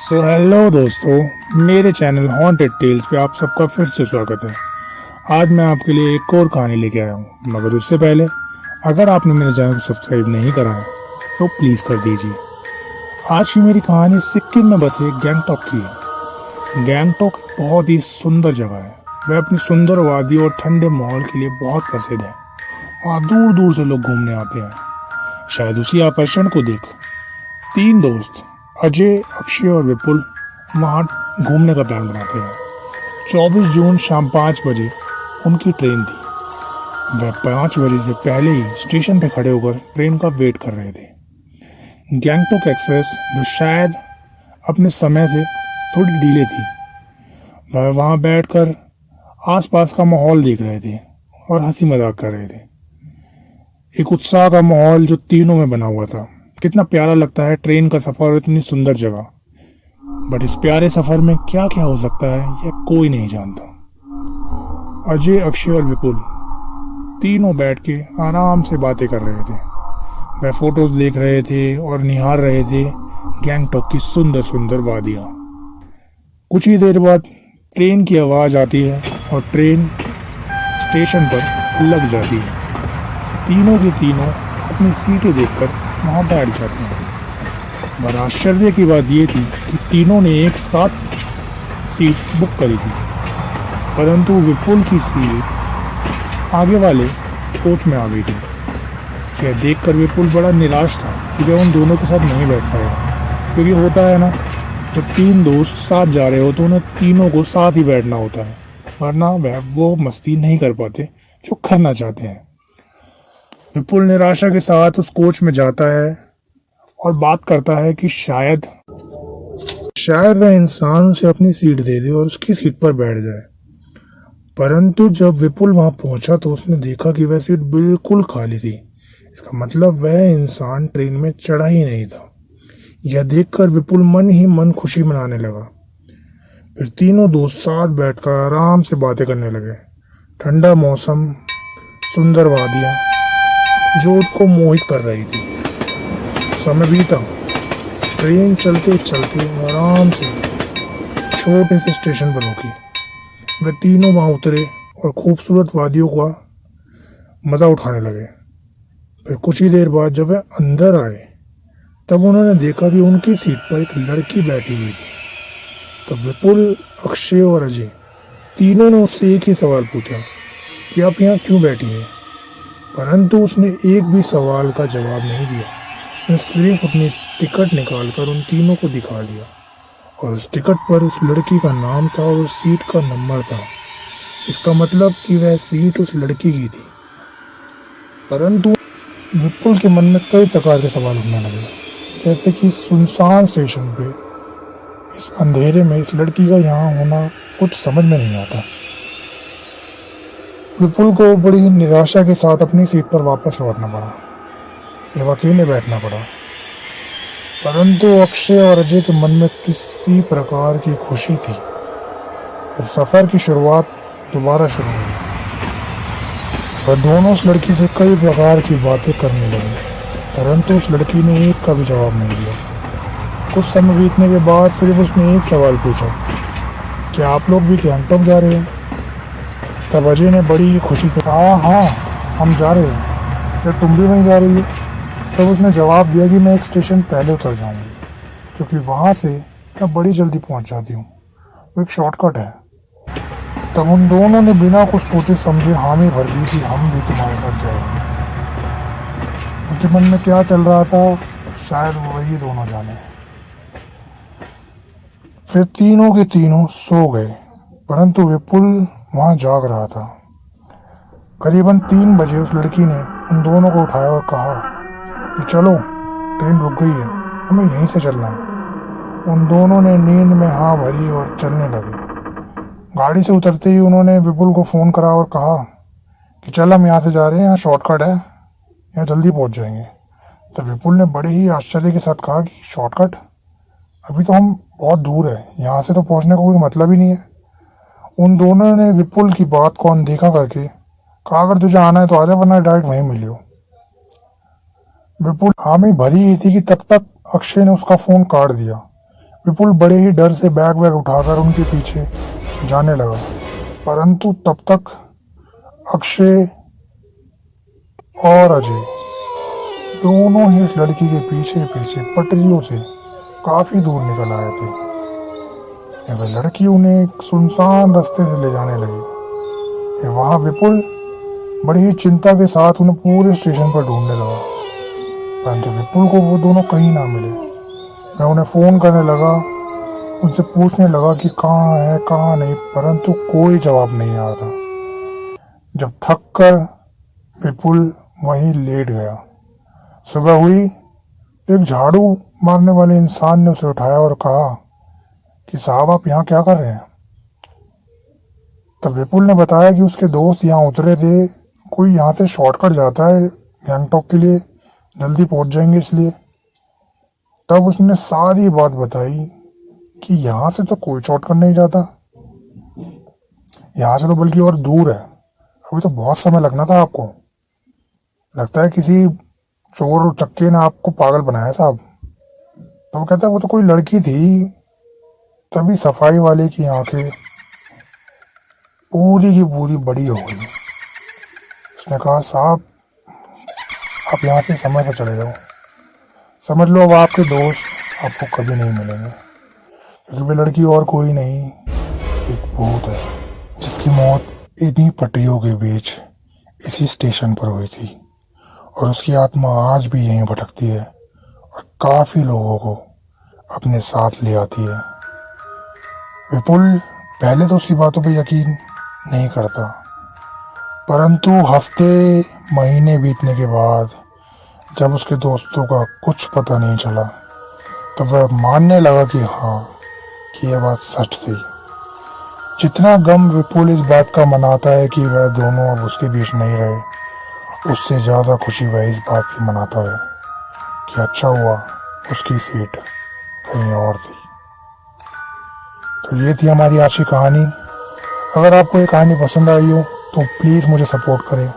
Hello दोस्तों, मेरे channel haunted tales पे आप सबका फिर से स्वागत है। आज मैं आपके लिए एक और कहानी लेके आया हूँ, मगर उससे पहले अगर आपने मेरे चैनल को सब्सक्राइब नहीं करा है तो प्लीज़ कर दीजिए। आज की मेरी कहानी सिक्किम में बसे गैंगटॉक की है। गैंगटॉक एक बहुत ही सुंदर जगह है। वह अपनी सुंदर वादी और ठंडे माहौल के लिए बहुत प्रसिद्ध है। वहाँ दूर दूर से लोग घूमने आते हैं। शायद उसी आकर्षण को देख तीन दोस्त अजय, अक्षय और विपुल वहाँ घूमने का प्लान बनाते हैं। 24 जून शाम 5 बजे उनकी ट्रेन थी। वह 5 बजे से पहले ही स्टेशन पर खड़े होकर ट्रेन का वेट कर रहे थे। गैंगटॉक एक्सप्रेस, जो शायद अपने समय से थोड़ी डिले थी, वह वहाँ बैठकर आसपास का माहौल देख रहे थे और हंसी मजाक कर रहे थे। एक उत्साह का माहौल जो तीनों में बना हुआ था। कितना प्यारा लगता है ट्रेन का सफर, इतनी सुंदर जगह। बट इस प्यारे सफर में क्या क्या हो सकता है यह कोई नहीं जानता। अजय, अक्षय और विपुल तीनों बैठ के आराम से बातें कर रहे थे। वह फोटोज देख रहे थे और निहार रहे थे गैंगटॉक की सुंदर सुंदर वादियाँ। कुछ ही देर बाद ट्रेन की आवाज़ आती है और ट्रेन स्टेशन पर लग जाती है। तीनों के तीनों अपनी सीटें देखकर वहाँ बैठ जाते हैं। बड़ा आश्चर्य की बात यह थी कि तीनों ने एक साथ सीट्स बुक करी थी, परंतु विपुल की सीट आगे वाले कोच में आ गई थी। यह देखकर विपुल बड़ा निराश था कि वह उन दोनों के साथ नहीं बैठ पाएगा, क्योंकि होता है ना, जब तीन दोस्त साथ जा रहे हो तो उन्हें तीनों को साथ ही बैठना होता है, वरना वह वो मस्ती नहीं कर पाते जो करना चाहते हैं। विपुल निराशा के साथ उस कोच में जाता है और बात करता है कि शायद वह इंसान उसे अपनी सीट दे दे और उसकी सीट पर बैठ जाए। परंतु जब विपुल वहां पहुंचा तो उसने देखा कि वह सीट बिल्कुल खाली थी। इसका मतलब वह इंसान ट्रेन में चढ़ा ही नहीं था। यह देखकर विपुल मन ही मन खुशी मनाने लगा। फिर तीनों दोस्त साथ बैठकर आराम से बातें करने लगे। ठंडा मौसम, सुंदर वादियाँ जो उसको मोहित कर रही थी। समय बीता। ट्रेन चलते चलते आराम से छोटे से स्टेशन पर रुकी। वे तीनों वहां उतरे और खूबसूरत वादियों का मजा उठाने लगे। फिर कुछ ही देर बाद जब वे अंदर आए तब उन्होंने देखा कि उनकी सीट पर एक लड़की बैठी हुई थी। तब विपुल, अक्षय और अजय तीनों ने उससे एक ही सवाल पूछा कि आप यहाँ क्यों बैठी हैं। परंतु उसने एक भी सवाल का जवाब नहीं दिया। उसने सिर्फ अपनी टिकट निकालकर उन तीनों को दिखा दिया और उस टिकट पर उस लड़की का नाम था और उस सीट का नंबर था। इसका मतलब कि वह सीट उस लड़की की थी। परंतु विपुल के मन में कई प्रकार के सवाल उठने लगे, जैसे कि सुनसान स्टेशन पे इस अंधेरे में इस लड़की का यहाँ होना कुछ समझ में नहीं आता। विपुल को बड़ी निराशा के साथ अपनी सीट पर वापस लौटना पड़ा एवं अकेले बैठना पड़ा। परंतु अक्षय और अजय के मन में किसी प्रकार की खुशी थी। फिर सफर की शुरुआत दोबारा शुरू हुई। वह दोनों उस लड़की से कई प्रकार की बातें करने लगे, परंतु उस लड़की ने एक का भी जवाब नहीं दिया। कुछ समय बीतने के बाद सिर्फ उसने एक सवाल पूछा, क्या आप लोग भी गैंगटॉक जा रहे हैं? तब अजय ने बड़ी खुशी से कहा, हाँ हम जा रहे हैं। क्या तुम भी वहीं जा रही हो? तब उसने जवाब दिया कि मैं एक स्टेशन पहले उतर जाऊंगी, क्योंकि वहाँ से मैं बड़ी जल्दी पहुँच जाती हूँ, वो एक शॉर्टकट है। तब उन दोनों ने बिना कुछ सोचे समझे हामी भर दी कि हम भी तुम्हारे साथ जाएंगे। उनके मन में क्या चल रहा था शायद वही दोनों जाने। फिर तीनों के तीनों सो गए, परंतु विपुल वहाँ जाग रहा था। करीबन 3 बजे उस लड़की ने उन दोनों को उठाया और कहा कि चलो, ट्रेन रुक गई है, हमें यहीं से चलना है। उन दोनों ने नींद में हाँ भरी और चलने लगे। गाड़ी से उतरते ही उन्होंने विपुल को फ़ोन करा और कहा कि चल हम यहाँ से जा रहे हैं, यहाँ शॉर्टकट है, यहाँ जल्दी पहुँच जाएंगे। तब विपुल ने बड़े ही आश्चर्य के साथ कहा कि शॉर्टकट? अभी तो हम बहुत दूर है, यहाँ से तो पहुँचने का कोई मतलब ही नहीं है। उन दोनों ने विपुल की बात को अनदेखा करके कहा, अगर तुझे आना है तो आजा, वरना डायरेक्ट वहीं मिलियो। विपुल हामी भरी ही थी कि तब तक अक्षय ने उसका फ़ोन काट दिया। विपुल बड़े ही डर से बैग वैग उठाकर उनके पीछे जाने लगा, परंतु तब तक अक्षय और अजय दोनों ही इस लड़की के पीछे पीछे पटरियों से काफी दूर निकल आए थे। वह लड़की उन्हें एक सुनसान रास्ते से ले जाने लगी। वहां विपुल बड़ी ही चिंता के साथ उन्हें पूरे स्टेशन पर ढूंढने लगा, परंतु विपुल को वो दोनों कहीं ना मिले। मैं उन्हें फोन करने लगा, उनसे पूछने लगा कि कहाँ है कहाँ नहीं, परंतु कोई जवाब नहीं आ रहा था। जब थक कर विपुल वहीं लेट गया। सुबह हुई तो एक झाड़ू मारने वाले इंसान ने उसे उठाया और कहा कि साहब आप यहाँ क्या कर रहे हैं। तब विपुल ने बताया कि उसके दोस्त यहाँ उतरे थे, कोई यहाँ से शॉर्टकट जाता है गैंगटॉक के लिए, जल्दी पहुँच जाएंगे इसलिए। तब उसने सारी बात बताई कि यहाँ से तो कोई शॉर्टकट नहीं जाता, यहाँ से तो बल्कि और दूर है, अभी तो बहुत समय लगना था आपको। लगता है किसी चोर चक्के ने आपको पागल बनाया साहब। तो वो कहता है वो तो कोई लड़की थी। तभी सफाई वाले की आंखें पूरी की पूरी बड़ी हो गई। उसने कहा साहब आप यहाँ से समय से चले जाओ, समझ लो अब आपके दोस्त आपको कभी नहीं मिलेंगे, क्योंकि वे लड़की और कोई नहीं, एक भूत है जिसकी मौत इन्हीं पटरियों के बीच इसी स्टेशन पर हुई थी, और उसकी आत्मा आज भी यहीं भटकती है और काफी लोगों को अपने साथ ले आती है। विपुल पहले तो उसकी बातों पर यकीन नहीं करता, परंतु हफ्ते महीने बीतने के बाद जब उसके दोस्तों का कुछ पता नहीं चला, तब वह मानने लगा कि हाँ कि यह बात सच थी। जितना गम विपुल इस बात का मनाता है कि वह दोनों अब उसके बीच नहीं रहे, उससे ज़्यादा खुशी वह इस बात की मनाता है कि अच्छा हुआ उसकी सीट कहीं और थी। तो ये थी हमारी आज की कहानी। अगर आपको ये कहानी पसंद आई हो तो प्लीज़ मुझे सपोर्ट करें।